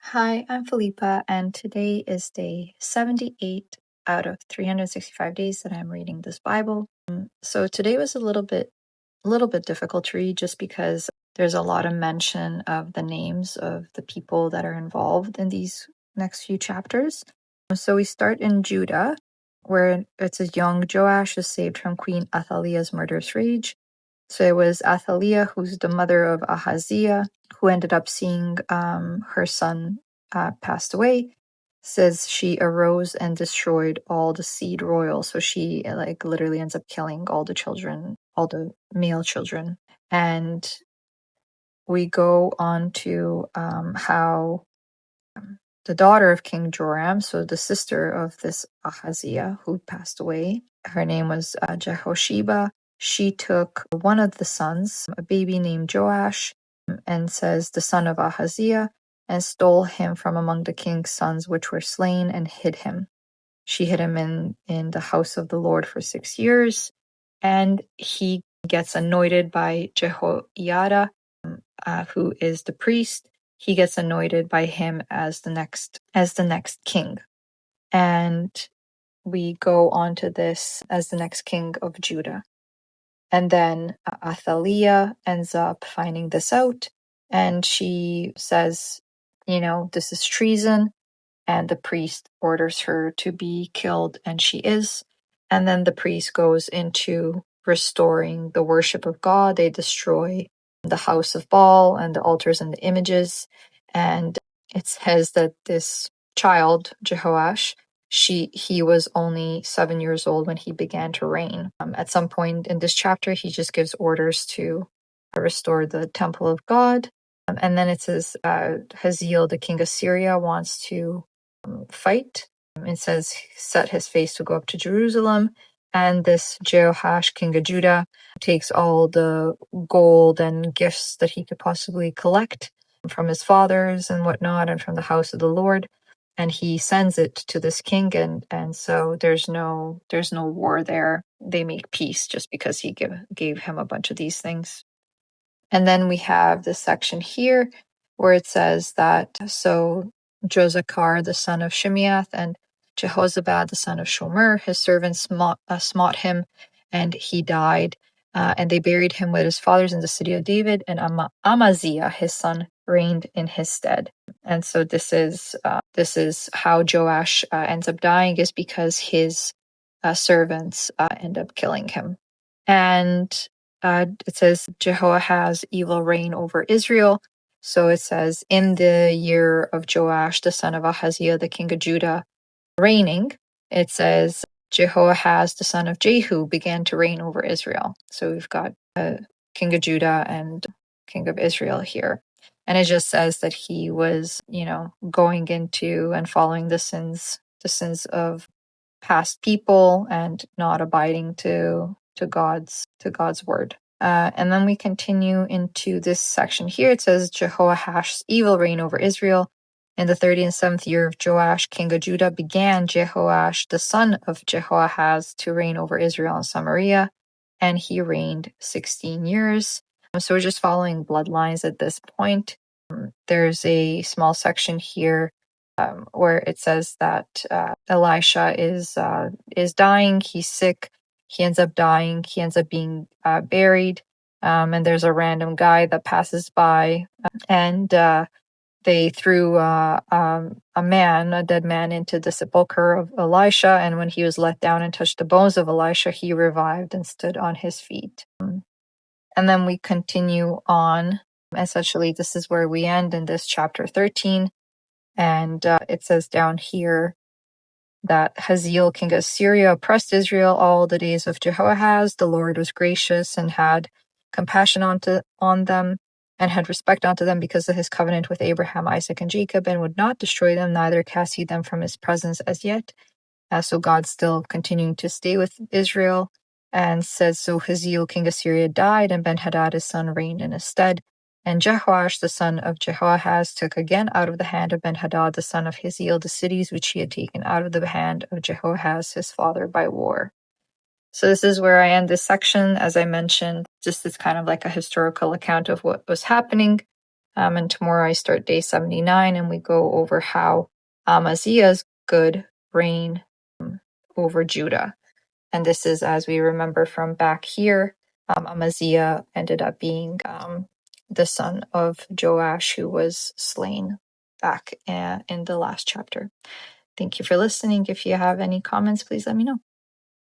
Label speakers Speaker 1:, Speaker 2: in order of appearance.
Speaker 1: Hi, I'm Felipa, and today is day 78 out of 365 days that I'm reading this Bible. So today was a little bit difficult to read just because there's a lot of mention of the names of the people that are involved in these next few chapters. So we start in Judah, where it says young Joash is saved from Queen Athaliah's murderous rage. So it was Athaliah, who's the mother of Ahaziah, who ended up seeing her son passed away. Says she arose and destroyed all the seed royal. So she like literally ends up killing all the children, all the male children. And we go on to how the daughter of King Joram, so the sister of this Ahaziah who passed away, her name was Jehosheba. She took one of the sons, a baby named Joash, and says the son of Ahaziah, and stole him from among the king's sons which were slain and hid him. She hid him in the house of the Lord for 6 years, and he gets anointed by Jehoiada, who is the priest. He gets anointed by him as the next king. And we go on to this as the next king of Judah. And then Athaliah ends up finding this out, and she says, this is treason, and the priest orders her to be killed, and she is. And then the priest goes into restoring the worship of God. They destroy the house of Baal and the altars and the images. And it says that this child, Jehoash, he was only 7 years old when he began to reign. At some point in this chapter, he just gives orders to restore the temple of God. And then it says Hazael, the king of Syria, wants to fight. It says set his face to go up to Jerusalem. And this Jehoash, king of Judah, takes all the gold and gifts that he could possibly collect from his fathers and whatnot, and from the house of the Lord, and he sends it to this king, and so there's no war there. They make peace just because he gave him a bunch of these things. And then we have this section here where it says that so Josachar, the son of Shimeath, and Jehozabad, the son of Shomer, his servants smote him, and he died. And they buried him with his fathers in the city of David, and Amaziah, his son, reigned in his stead. And so this is how Joash ends up dying, is because his servants end up killing him. And it says Jehoahaz evil reign over Israel. So it says in the year of Joash, the son of Ahaziah, the king of Judah, reigning, it says Jehoahaz, the son of Jehu, began to reign over Israel. So we've got king of Judah and king of Israel here. And it just says that he was, going into and following the sins of past people and not abiding to God's word. And then we continue into this section here. It says Jehoahash's evil reign over Israel. In the 37th year of Joash, king of Judah, began Jehoash, the son of Jehoahaz, to reign over Israel and Samaria, and he reigned 16 years. So we're just following bloodlines at this point. There's a small section here where it says that Elisha is dying. He's sick. He ends up dying. He ends up being buried. And there's a random guy that passes by, and they threw a dead man, into the sepulcher of Elisha. And when he was let down and touched the bones of Elisha, he revived and stood on his feet. And then we continue on. Essentially, this is where we end in this chapter 13. And it says down here that Hazael, king of Syria, oppressed Israel all the days of Jehoahaz. The Lord was gracious and had compassion on them, and had respect unto them because of his covenant with Abraham, Isaac, and Jacob, and would not destroy them, neither cast he them from his presence as yet. So God's still continuing to stay with Israel. And says, so Hazael, king of Syria, died, and Ben-Hadad, his son, reigned in his stead. And Jehoash, the son of Jehoahaz, took again out of the hand of Ben-Hadad, the son of Hazael, the cities which he had taken out of the hand of Jehoahaz, his father, by war. So this is where I end this section. As I mentioned, just it's kind of like a historical account of what was happening. And tomorrow I start day 79, and we go over how Amaziah's good reign over Judah. And this is, as we remember from back here, Amaziah ended up being the son of Joash, who was slain back in the last chapter. Thank you for listening. If you have any comments, please let me know.